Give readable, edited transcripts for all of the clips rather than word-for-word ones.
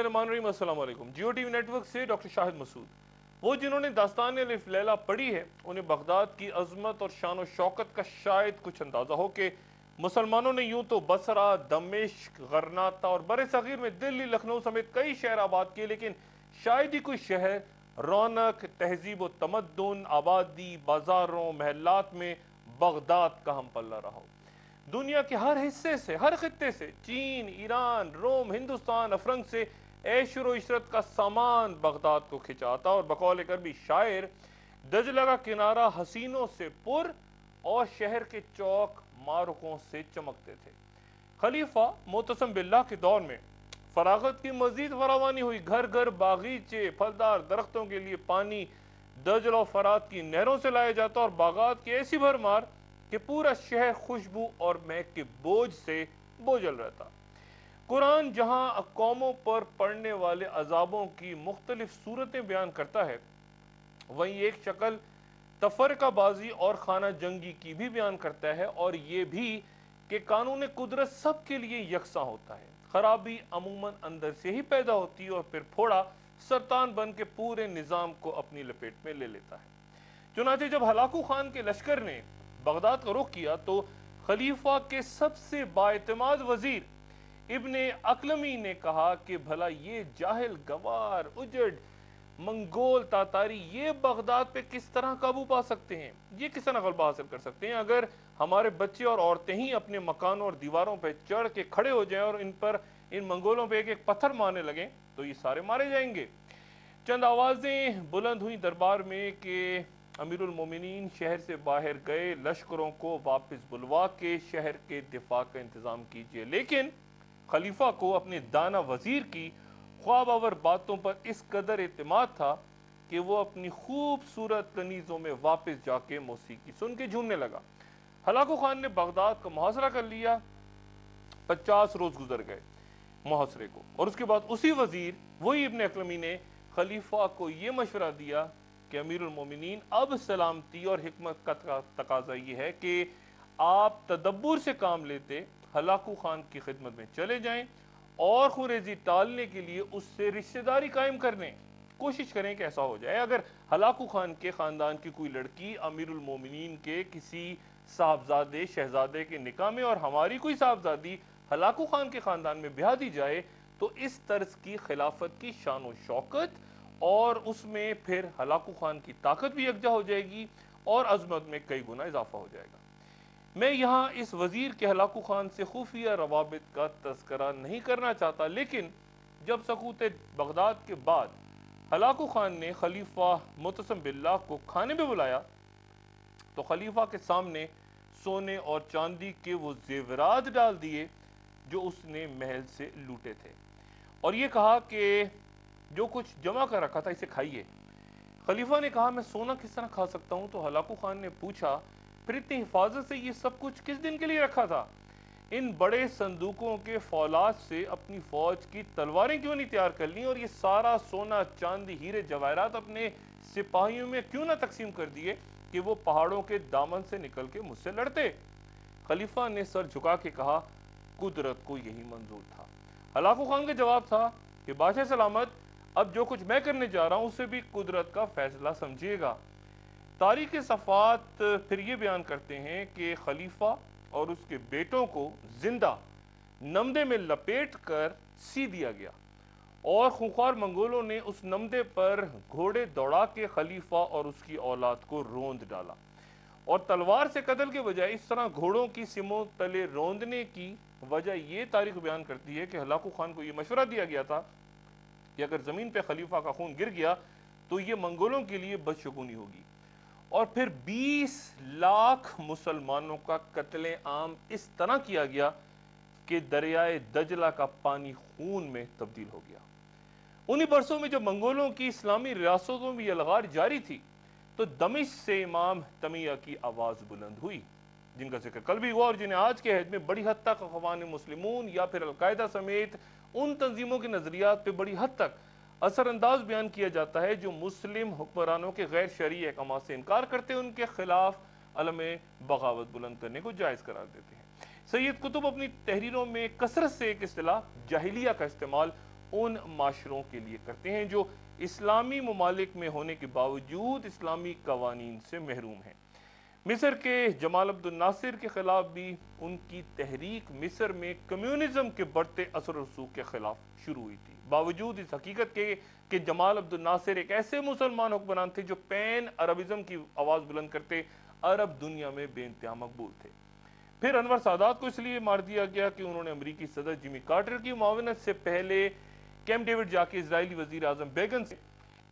बिस्मिल्लाहिर्रहमानिर्रहीम। अस्सलाम वालेकुम। जियो टीवी नेटवर्क से डॉक्टर शाहिद मसूद। वो जिन्होंने दास्तान अलिफ लैला पढ़ी है, उन्हें बगदाद की अजमत और शान और शौकत का शायद कुछ अंदाज़ा हो कि मुसलमानों ने यूं तो बसरा, दमिश्क, गरनाता और बर सगीर में दिल्ली, लखनऊ समेत कई शहर आबाद किए, लेकिन शायद ही कोई शहर रौनक, तहजीब व तमद्दुन, आबादी, बाजारों, महल्लात में बगदाद का हम पल्ला रहा हो। दुनिया के हर हिस्से से, हर खित्ते से, चीन, ईरान, रोम, हिंदुस्तान, अफरंग से ऐशर व इशरत का सामान बगदाद को खिंचाता और बकौल अरबी शायर दजला का किनारा हसीनों से पुर और शहर के चौक मारुकों से चमकते थे। खलीफा मोतसम बिल्लाह के दौर में फरागत की मजीद फरावानी हुई। घर घर बागीचे, फलदार दरख्तों के लिए पानी दजला और फरात की नहरों से लाया जाता और बागात की ऐसी भरमार कि पूरा शहर खुशबू और महक के बोझ से बोझल रहता। कुरान जहां कौमों पर पड़ने वाले अजाबों की मुख्तलिफ सूरतें बयान करता है, वहीं एक शक्ल तफरकाबाजी और खाना जंगी की भी बयान करता है, और ये भी कि कानून कुदरत सबके लिए यकसा होता है। खराबी अमूमन अंदर से ही पैदा होती है और फिर फोड़ा सरतान बन के पूरे निज़ाम को अपनी लपेट में ले लेता है। चुनांचे जब हलाकू खान के लश्कर ने बगदाद का रुख किया तो खलीफा के सबसे बाएतमाद वजीर इब्ने अकलमी ने कहा कि भला ये जाहिल, गवार, उजड़, मंगोल, तातारी ये बगदाद पे किस तरह काबू पा सकते हैं, ये किस तरह गलबा हासिल कर सकते हैं। अगर हमारे बच्चे और औरतें ही अपने मकानों और दीवारों पर चढ़ के खड़े हो जाएं और इन मंगोलों पे एक एक पत्थर मारने लगे तो ये सारे मारे जाएंगे। चंद आवाजें बुलंद हुई दरबार में कि अमीरुल मोमिनीन शहर से बाहर गए लश्करों को वापस बुलवा के शहर के दिफा का इंतजाम कीजिए, लेकिन खलीफा को अपने दाना वजीर की ख्वाबावर बातों पर इस कदर एतमाद था कि वो अपनी खूबसूरत कनीजों में वापस जाके मौसीकी सुन के झूमने लगा। हलाकू खान ने बगदाद का मुहासरा कर लिया। 50 रोज गुजर गए मुहासरे को, और उसके बाद उसी वजीर वही इब्ने अकलमी ने खलीफा को ये मशवरा दिया कि अमीरुल मोमिनीन अब सलामती और हिकमत का तकाजा ये है कि आप तदब्बुर से काम लेते हलाकू खान की खिदमत में चले जाएं और खुरेजी टालने के लिए उससे रिश्तेदारी कायम करने कोशिश करें कि ऐसा हो जाए। अगर हलाकू खान के ख़ानदान की कोई लड़की अमीरुल मोमिनीन के किसी साहबजादे, शहजादे के निकाह में और हमारी कोई साहबजादी हलाकू खान के ख़ानदान में ब्याह दी जाए तो इस तर्ज की खिलाफत की शान व शौकत और उसमें फिर हलाकू खान की ताकत भी यकजा हो जाएगी और अजमत में कई गुना इजाफा हो जाएगा। मैं यहाँ इस वजीर के हलाकू खान से खुफिया रवाबित का तस्करा नहीं करना चाहता, लेकिन जब सकूत बगदाद के बाद हलाकू खान ने खलीफा मुतसम बिल्लाह को खाने में बुलाया तो खलीफा के सामने सोने और चांदी के वो जेवरात डाल दिए जो उसने महल से लूटे थे, और ये कहा कि जो कुछ जमा कर रखा था इसे खाइए। खलीफा ने कहा, मैं सोना किस तरह खा सकता हूँ? तो हलाकू खान ने पूछा, फिर इतनी हिफाजत से ये सब कुछ किस दिन के लिए रखा था? इन बड़े संदूकों के फौलाद से अपनी फौज की तलवारें क्यों नहीं तैयार कर ली, और ये सारा सोना, चांदी, हीरे जवाहरात अपने सिपाहियों में क्यों ना तकसीम कर दिए कि वो पहाड़ों के दामन से निकल के मुझसे लड़ते? खलीफा ने सर झुका के कहा, कुदरत को यही मंजूर था। हलाकू खान का जवाब था कि बादशाह सलामत, अब जो कुछ मैं करने जा रहा हूं उसे भी कुदरत का फैसला समझिएगा। तारीख सफ़ात फिर ये बयान करते हैं कि खलीफा और उसके बेटों को जिंदा नमदे में लपेट कर सी दिया गया और खूंखार मंगोलों ने उस नमदे पर घोड़े दौड़ा के खलीफा और उसकी औलाद को रोंद डाला, और तलवार से कत्ल के बजाय इस तरह घोड़ों की सिमों तले रोंदने की वजह ये तारीख बयान करती है कि हलाकू खान को यह मशवरा दिया गया था कि अगर जमीन पे खलीफा का खून गिर गया तो ये मंगोलों के लिए बदशगुनी होगी। और फिर 20 लाख मुसलमानों का कत्ले आम इस तरह किया गया कि दरियाए दजला का पानी खून में तब्दील हो गया। उन्हीं बरसों में जब मंगोलों की इस्लामी रियासतों में यह लगार जारी थी तो दमिश्क से इमाम तमिया की आवाज बुलंद हुई, जिनका जिक्र कल भी हुआ और जिन्हें आज के हद में बड़ी हद तक अखवान मुस्लिमून या फिर अलकायदा समेत उन तंजीमों के नजरियात पे बड़ी हद तक असरअंदाज बयान किया जाता है जो मुस्लिम हुक्मरानों के गैर शरई अहकाम से इनकार करते हैं, उनके खिलाफ अलम बगावत बुलंद करने को जायज़ करार देते हैं। सैयद कुतुब अपनी तहरीरों में कसरत से एक इस्तिलाह जाहिलिया का इस्तेमाल ان معاشروں کے لیے کرتے ہیں جو اسلامی ممالک میں ہونے کے باوجود اسلامی قوانین سے محروم ہیں۔ مصر کے جمال عبد الناصر کے خلاف بھی ان کی تحریک مصر میں کمیونزم کے بڑھتے اثر و رسوخ کے خلاف شروع ہوئی تھی، باوجود اس حقیقت کے کہ جمال عبد الناصر ایک ایسے مسلمان حکمران تھے جو پین عربزم کی آواز بلند کرتے عرب دنیا میں بے انتہا مقبول تھے۔ پھر انور سادات کو اس لیے مار دیا گیا کہ انہوں نے امریکی صدر جمی کارٹر کی معاونت سے پہلے کیمپ ڈیوڈ جا کے اسرائیلی وزیر اعظم بیگن سے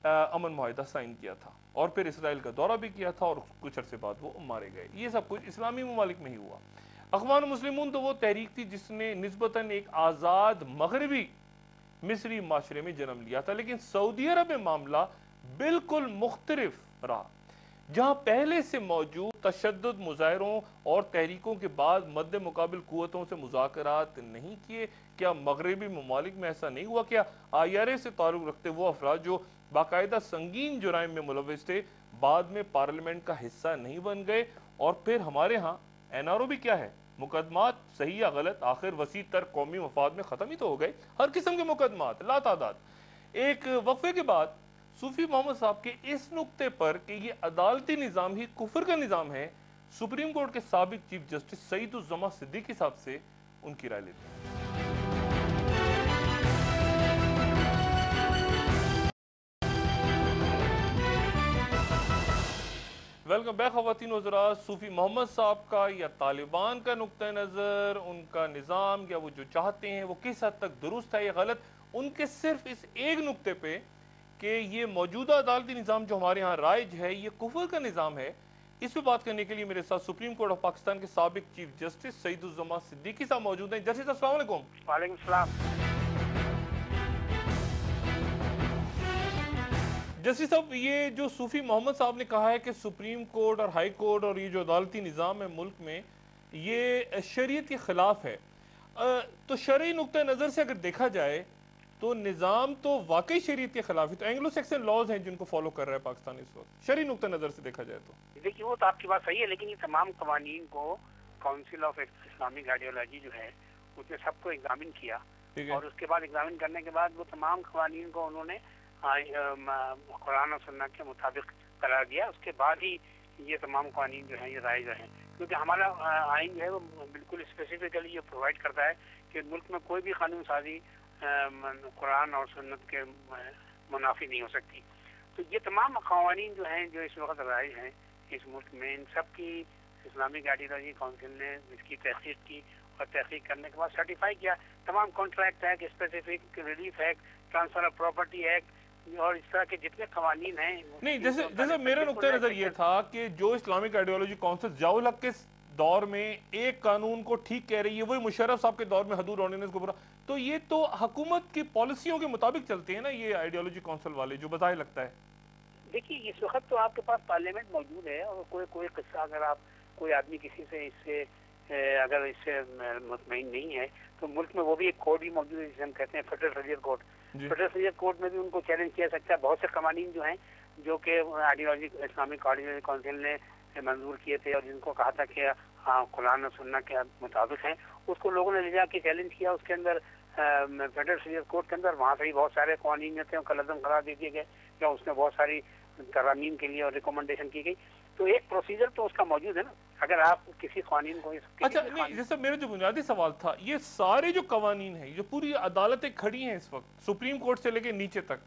امن معاہدہ سائن کیا تھا، اور پھر اسرائیل کا دورہ بھی کیا تھا، اور کچھ عرصے بعد وہ مارے گئے۔ یہ سب کچھ اسلامی ممالک میں ہی ہوا۔ اخوان مسلمون تو وہ تحریک تھی جس نے نسبتاً ایک آزاد مغربی مصری معاشرے میں جنم لیا تھا، لیکن سعودی عرب میں معاملہ بالکل مختلف رہا، جہاں پہلے سے موجود تشدد مظاہروں اور تحریکوں کے بعد مد مقابل قوتوں سے مذاکرات نہیں کیے۔ کیا مغربی ممالک میں ایسا نہیں ہوا؟ کیا IRA سے تعلق رکھتے وہ افراد جو باقاعدہ سنگین جرائم میں ملوث تھے بعد میں پارلیمنٹ کا حصہ نہیں بن گئے؟ اور پھر ہمارے ہاں NRO بھی کیا ہے، مقدمات صحیح یا غلط آخر وسیع تر قومی مفاد میں ختم ہی تو ہو گئے، ہر قسم کے مقدمات لا تعداد۔ ایک وقفے کے بعد صوفی محمد صاحب کے اس نقطے پر کہ یہ عدالتی نظام ہی کفر کا نظام ہے، سپریم کورٹ کے سابق چیف جسٹس سعید الزماں صدیقی صاحب سے ان کی رائے لیتے ہیں۔ ویلکم بیک خواتین و حضرات۔ صوفی محمد صاحب کا یا طالبان کا نقطہ نظر، ان کا نظام یا وہ جو چاہتے ہیں وہ کس حد تک درست ہے یا غلط، ان کے صرف اس ایک نقطے پہ کہ یہ موجودہ عدالتی نظام جو ہمارے ہاں رائج ہے یہ کفر کا نظام ہے، اس پہ بات کرنے کے لیے میرے ساتھ سپریم کورٹ آف پاکستان کے سابق چیف جسٹس سعید الزماں صدیقی صاحب موجود ہیں۔ جسٹس السلام علیکم۔ وعلیکم السلام۔ جسٹس صاحب، یہ جو صوفی محمد صاحب نے کہا ہے کہ سپریم کورٹ اور ہائی کورٹ اور یہ جو عدالتی نظام ہے ملک میں یہ شریعت کے خلاف ہے، تو شرعی نقطہ نظر سے اگر دیکھا جائے تو نظام تو واقعی شریعت کے خلاف ہے، تو اینگلو سیکسن لاز ہیں جن کو فالو کر رہا ہے پاکستان اس وقت، شرعی نقطہ نظر سے دیکھا جائے تو؟ دیکھیے وہ تو آپ کی بات صحیح ہے، لیکن یہ تمام قوانین کو کاؤنسل آف اسلامک آئیڈیالوجی جو ہے اس نے سب کو ایگزامن کیا، اور اس کے بعد ایگزامن کرنے کے بعد وہ تمام قوانین کو انہوں نے قرآن و سنت کے مطابق قرار دیا، اس کے بعد ہی یہ تمام قوانین جو ہیں یہ رائج رہے، کیونکہ ہمارا آئین جو ہے وہ بالکل اسپیسیفکلی یہ پرووائڈ کرتا ہے کہ ملک میں کوئی بھی قانون سازی قرآن اور سنت کے منافی نہیں ہو سکتی۔ تو یہ تمام قوانین جو ہیں جو اس وقت رائج ہیں اس ملک میں، ان سب کی اسلامک آئیڈیالوجی کونسل نے اس کی تحقیق کی، اور تحقیق کرنے کے بعد سرٹیفائی کیا۔ تمام contract act, specific relief act, transfer of property act اور اس طرح کے جتنے قوانین ہیں۔ نہیں، جیسے میرا نقطہ نظر یہ تھا کہ جو اسلامک آئیڈیالوجی کونسل ضیاء الحق کے دور میں ایک قانون کو ٹھیک کہہ رہی ہے، وہی مشرف صاحب کے دور میں حدود آرڈیننس کو برا، تو یہ تو حکومت کی پالیسیوں کے مطابق چلتے ہیں نا یہ آئیڈیالوجی کونسل والے، جو بظاہر لگتا ہے۔ دیکھیے اس وقت تو آپ کے پاس پارلیمنٹ موجود ہے، اور کوئی قصہ اگر آپ کوئی آدمی کسی سے اگر اس سے مطمئن نہیں ہے تو ملک میں وہ بھی ایک کورٹ بھی موجود ہے جسے ہم کہتے ہیں فیڈرل شریعت کورٹ۔ فیڈرل شریعت کورٹ میں بھی ان کو چیلنج کیا سکتا ہے۔ بہت سے قوانین جو ہیں جو کہ آئیڈیالوجی اسلامک آئیڈیالوجی کونسل نے منظور کیے تھے اور جن کو کہا تھا کہ قرآن و سنت کے مطابق ہیں، اس کو لوگوں نے لے جا کے چیلنج کیا اس کے اندر فیڈرل شریعت کورٹ کے اندر۔ وہاں سے ہی بہت سارے قوانین جو تھے کالعدم قرار دے دیے گئے، یا اس میں بہت ساری ترامیم کے لیے اور ریکمنڈیشن کی گئی۔ تو ایک پروسیجر تو اس کا موجود ہے نا، اگر آپ کسی قوانین کو اچھا نہیں، جیسے میرا جو بنیادی سوال تھا، یہ سارے جو قوانین ہیں، جو پوری عدالتیں کھڑی ہیں اس وقت سپریم کورٹ سے لے کے نیچے تک،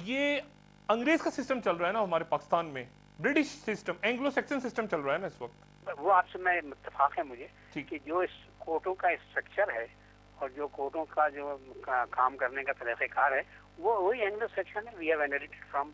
یہ انگریز کا سسٹم چل رہا ہے نا ہمارے پاکستان میں، British system, Anglo Saxon system چل رہا ہے نا اس وقت؟ وہ آپ سے میں اتفاق ہے مجھے کہ جو اس کورٹوں کا اسٹرکچر ہے اور جو کورٹوں کا جو کام کرنے کا طریقہ کار ہے وہ وہی اینگلو سیکشن ہے۔ We have inherited from